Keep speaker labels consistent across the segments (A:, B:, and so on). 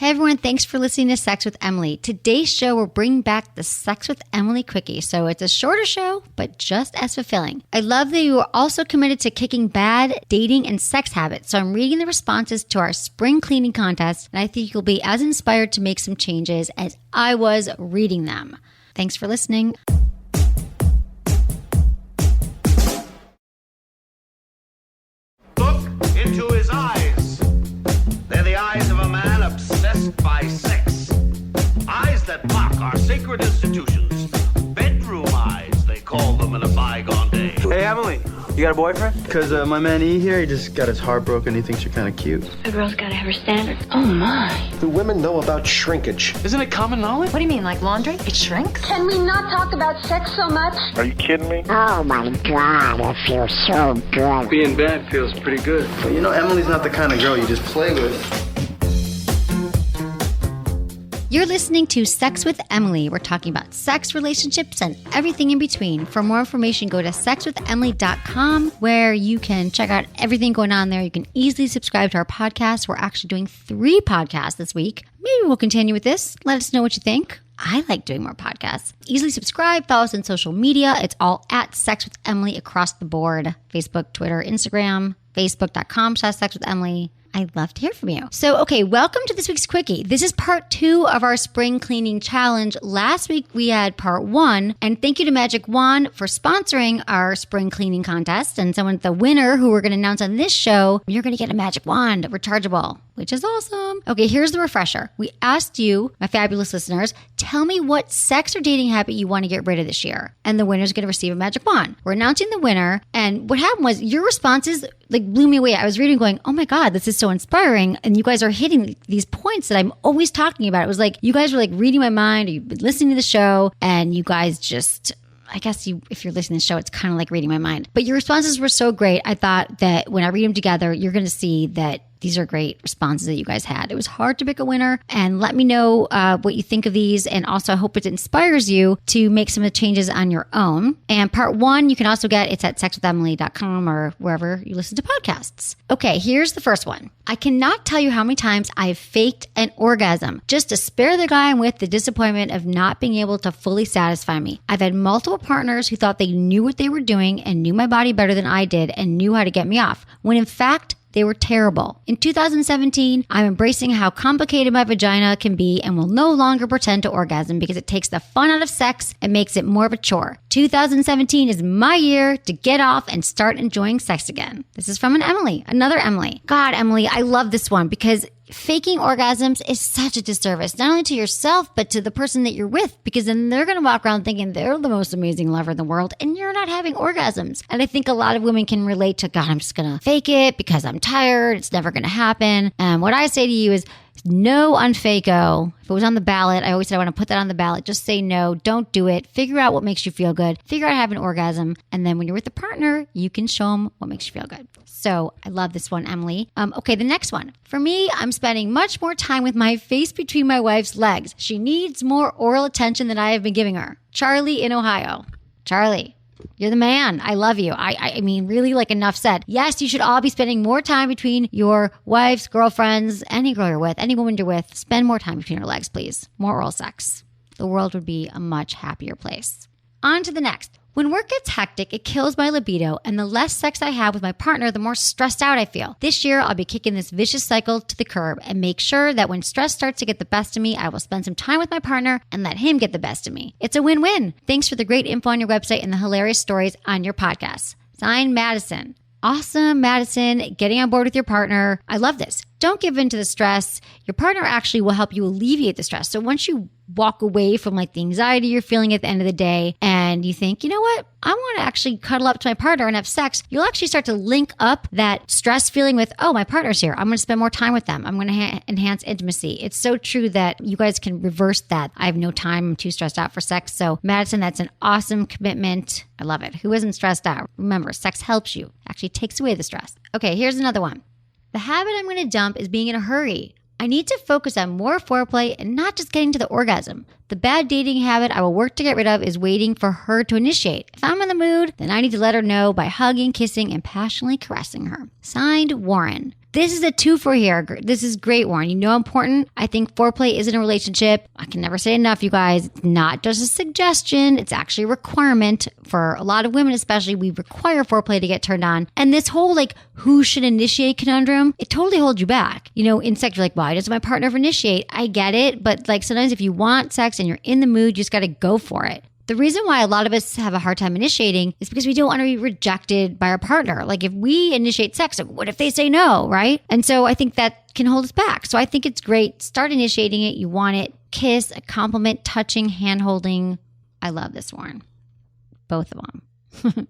A: Hey everyone, thanks for listening to Sex with Emily. Today's show will bring back the Sex with Emily Quickie, so it's a shorter show, but just as fulfilling. I love that you are also committed to kicking bad dating and sex habits, so I'm reading the responses to our spring cleaning contest, and I think you'll be as inspired to make some changes as I was reading them. Thanks for listening.
B: Look into his eyes. They're the eyes of a man obsessed by sex. Eyes that mock our sacred institutions. Bedroom eyes, they call them in a bygone day.
C: Hey, Emily, you got a boyfriend? Because my man E here, he just got his heart broken. He thinks you're kind of cute.
D: A girl's gotta have her standards. Oh, my.
E: Do women know about shrinkage?
C: Isn't it common knowledge?
D: What do you mean, like laundry? It shrinks?
F: Can we not talk about sex so much?
E: Are you kidding me?
G: Oh my God, I feel so good.
C: Being bad feels pretty good. But you know, Emily's not the kind of girl you just play with.
A: You're listening to Sex with Emily. We're talking about sex, relationships, and everything in between. For more information, go to sexwithemily.com, where you can check out everything going on there. You can easily subscribe to our podcast. We're actually doing 3 podcasts this week. Maybe we'll continue with this. Let us know what you think. I like doing more podcasts. Easily subscribe, follow us on social media. It's all at Sex with Emily across the board. Facebook, Twitter, Instagram, facebook.com/sexwithemily. I'd love to hear from you. So, okay, welcome to this week's Quickie. This is part 2 of our spring cleaning challenge. Last week we had part 1, and thank you to Magic Wand for sponsoring our spring cleaning contest. And someone, the winner who we're going to announce on this show, you're going to get a Magic Wand, rechargeable, which is awesome. Okay, here's the refresher. We asked you, my fabulous listeners, tell me what sex or dating habit you want to get rid of this year. And the winner's going to receive a Magic Wand. We're announcing the winner, and what happened was your responses blew me away. I was reading going, oh my God, this is so inspiring. And you guys are hitting these points that I'm always talking about. It was like, you guys were reading my mind, or you've been listening to the show, and you guys just, I guess if you're listening to the show, it's kind of like reading my mind. But your responses were so great. I thought that when I read them together, you're going to see that these are great responses that you guys had. It was hard to pick a winner, and let me know what you think of these. And also, I hope it inspires you to make some of the changes on your own. And part 1, you can also get, it's at sexwithemily.com or wherever you listen to podcasts. Okay, here's the first one. I cannot tell you how many times I've faked an orgasm just to spare the guy I'm with the disappointment of not being able to fully satisfy me. I've had multiple partners who thought they knew what they were doing and knew my body better than I did and knew how to get me off, when in fact, they were terrible. In 2017, I'm embracing how complicated my vagina can be and will no longer pretend to orgasm because it takes the fun out of sex and makes it more of a chore. 2017 is my year to get off and start enjoying sex again. This is from another Emily. God, Emily, I love this one because faking orgasms is such a disservice, not only to yourself, but to the person that you're with, because then they're going to walk around thinking they're the most amazing lover in the world and you're not having orgasms. And I think a lot of women can relate to, God, I'm just going to fake it because I'm tired. It's never going to happen. And what I say to you is no on Fako. If it was on the ballot, I always said I want to put that on the ballot. Just say no. Don't do it. Figure out what makes you feel good. Figure out how to have an orgasm. And then when you're with a partner, you can show them what makes you feel good. So I love this one, Emily. Okay, the next one. For me, I'm spending much more time with my face between my wife's legs. She needs more oral attention than I have been giving her. Charlie in Ohio. Charlie, you're the man. I love you. I mean, really, enough said. Yes, you should all be spending more time between your wives, girlfriends, any girl you're with, any woman you're with. Spend more time between her legs, please. More oral sex. The world would be a much happier place. On to the next. When work gets hectic, it kills my libido, and the less sex I have with my partner, the more stressed out I feel. This year, I'll be kicking this vicious cycle to the curb and make sure that when stress starts to get the best of me, I will spend some time with my partner and let him get the best of me. It's a win-win. Thanks for the great info on your website and the hilarious stories on your podcast. Signed, Madison. Awesome, Madison, getting on board with your partner. I love this. Don't give in to the stress. Your partner actually will help you alleviate the stress. So once you walk away from the anxiety you're feeling at the end of the day and you think, you know what, I want to actually cuddle up to my partner and have sex, you'll actually start to link up that stress feeling with, oh, my partner's here. I'm going to spend more time with them. I'm going to enhance intimacy. It's so true that you guys can reverse that. I have no time. I'm too stressed out for sex. So Madison, that's an awesome commitment. I love it. Who isn't stressed out? Remember, sex helps you. Actually takes away the stress. Okay, here's another one. The habit I'm going to dump is being in a hurry. I need to focus on more foreplay and not just getting to the orgasm. The bad dating habit I will work to get rid of is waiting for her to initiate. If I'm in the mood, then I need to let her know by hugging, kissing, and passionately caressing her. Signed, Warren. This is a two for here. This is great, Warren. You know how important I think foreplay is in a relationship. I can never say enough, you guys. It's not just a suggestion. It's actually a requirement for a lot of women, especially. We require foreplay to get turned on. And this whole who should initiate conundrum, it totally holds you back. In sex, you're like, why doesn't my partner ever initiate? I get it. But sometimes if you want sex and you're in the mood, you just got to go for it. The reason why a lot of us have a hard time initiating is because we don't want to be rejected by our partner. If we initiate sex, what if they say no, right? And so I think that can hold us back. So I think it's great. Start initiating it. You want it. Kiss, a compliment, touching, hand-holding. I love this, Warren. Both of them.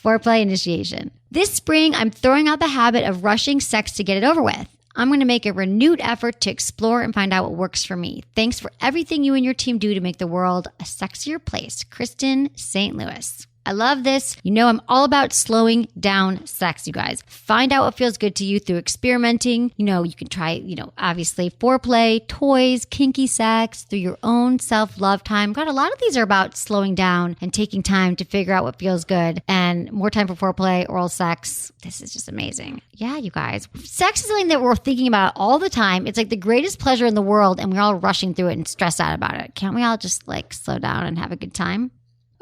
A: Foreplay initiation. This spring, I'm throwing out the habit of rushing sex to get it over with. I'm going to make a renewed effort to explore and find out what works for me. Thanks for everything you and your team do to make the world a sexier place. Kristen, St. Louis. I love this. I'm all about slowing down sex, you guys. Find out what feels good to you through experimenting. You can try, obviously foreplay, toys, kinky sex, through your own self-love time. God, a lot of these are about slowing down and taking time to figure out what feels good, and more time for foreplay, oral sex. This is just amazing. Yeah, you guys. Sex is something that we're thinking about all the time. It's the greatest pleasure in the world, and we're all rushing through it and stressed out about it. Can't we all just slow down and have a good time?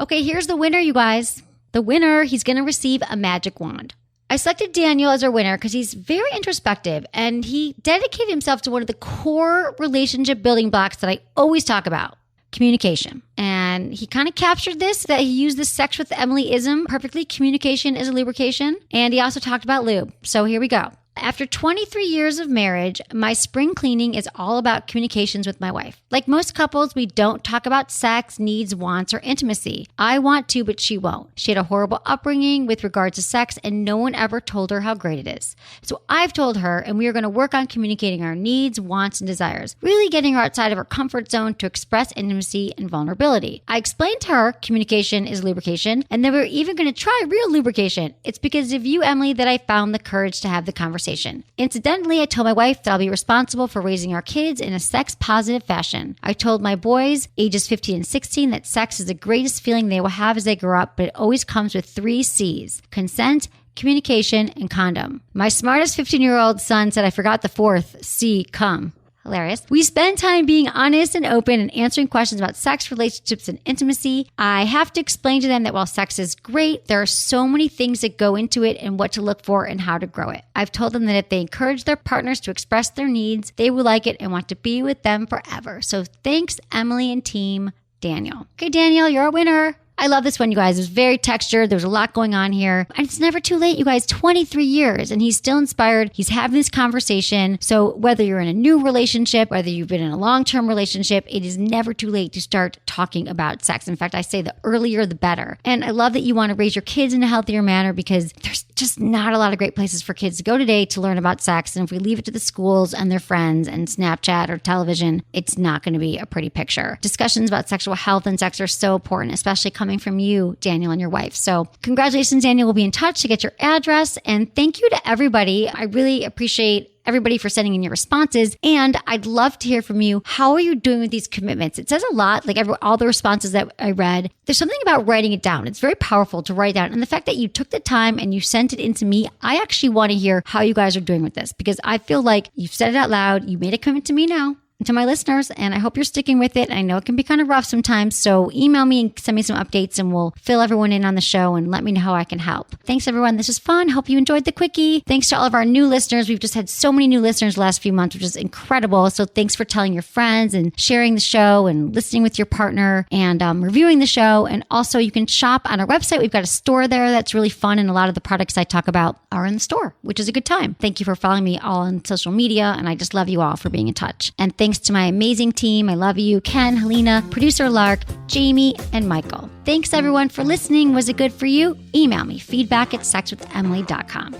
A: Okay, here's the winner, you guys. The winner, he's going to receive a magic wand. I selected Daniel as our winner because he's very introspective and he dedicated himself to one of the core relationship building blocks that I always talk about, communication. And he kind of captured this, that he used the Sex with Emily-ism perfectly. Communication is a lubrication. And he also talked about lube. So here we go. After 23 years of marriage, my spring cleaning is all about communications with my wife. Like most couples, we don't talk about sex, needs, wants, or intimacy. I want to, but she won't. She had a horrible upbringing with regards to sex, and no one ever told her how great it is. So I've told her, and we are going to work on communicating our needs, wants, and desires, really getting her outside of her comfort zone to express intimacy and vulnerability. I explained to her communication is lubrication, and then we're even going to try real lubrication. It's because of you, Emily, that I found the courage to have the conversation. Incidentally, I told my wife that I'll be responsible for raising our kids in a sex-positive fashion. I told my boys, ages 15 and 16, that sex is the greatest feeling they will have as they grow up, but it always comes with 3 C's: consent, communication, and condom. My smartest 15-year-old son said I forgot the 4th C, come. Hilarious. We spend time being honest and open and answering questions about sex, relationships, and intimacy. I have to explain to them that while sex is great, there are so many things that go into it and what to look for and how to grow it. I've told them that if they encourage their partners to express their needs, they will like it and want to be with them forever. So thanks, Emily and team, Daniel. Okay, Daniel, you're a winner. I love this one, you guys. It was very textured. There's a lot going on here. And it's never too late, you guys. 23 years. And he's still inspired. He's having this conversation. So whether you're in a new relationship, whether you've been in a long-term relationship, it is never too late to start talking about sex. In fact, I say the earlier, the better. And I love that you want to raise your kids in a healthier manner because there's just not a lot of great places for kids to go today to learn about sex. And if we leave it to the schools and their friends and Snapchat or television, it's not going to be a pretty picture. Discussions about sexual health and sex are so important, especially coming from you, Daniel, and your wife. So congratulations, Daniel. We'll be in touch to get your address. And thank you to everybody. I really appreciate everybody for sending in your responses. And I'd love to hear from you. How are you doing with these commitments? It says a lot, all the responses that I read. There's something about writing it down. It's very powerful to write down. And the fact that you took the time and you sent it in to me, I actually want to hear how you guys are doing with this because I feel like you've said it out loud. You made a commitment to me now. To my listeners, and I hope you're sticking with it. I know it can be kind of rough sometimes, so email me and send me some updates and we'll fill everyone in on the show and let me know how I can help. Thanks, everyone. This was fun. Hope you enjoyed the Quickie. Thanks to all of our new listeners. We've just had so many new listeners the last few months, which is incredible. So thanks for telling your friends and sharing the show and listening with your partner and reviewing the show. And also you can shop on our website. We've got a store there that's really fun, and a lot of the products I talk about are in the store, which is a good time. Thank you for following me all on social media, and I just love you all for being in touch. And thanks to my amazing team. I love you, Ken, Helena, producer Lark, Jamie, and Michael. Thanks everyone for listening. Was it good for you? Email me, feedback@sexwithemily.com.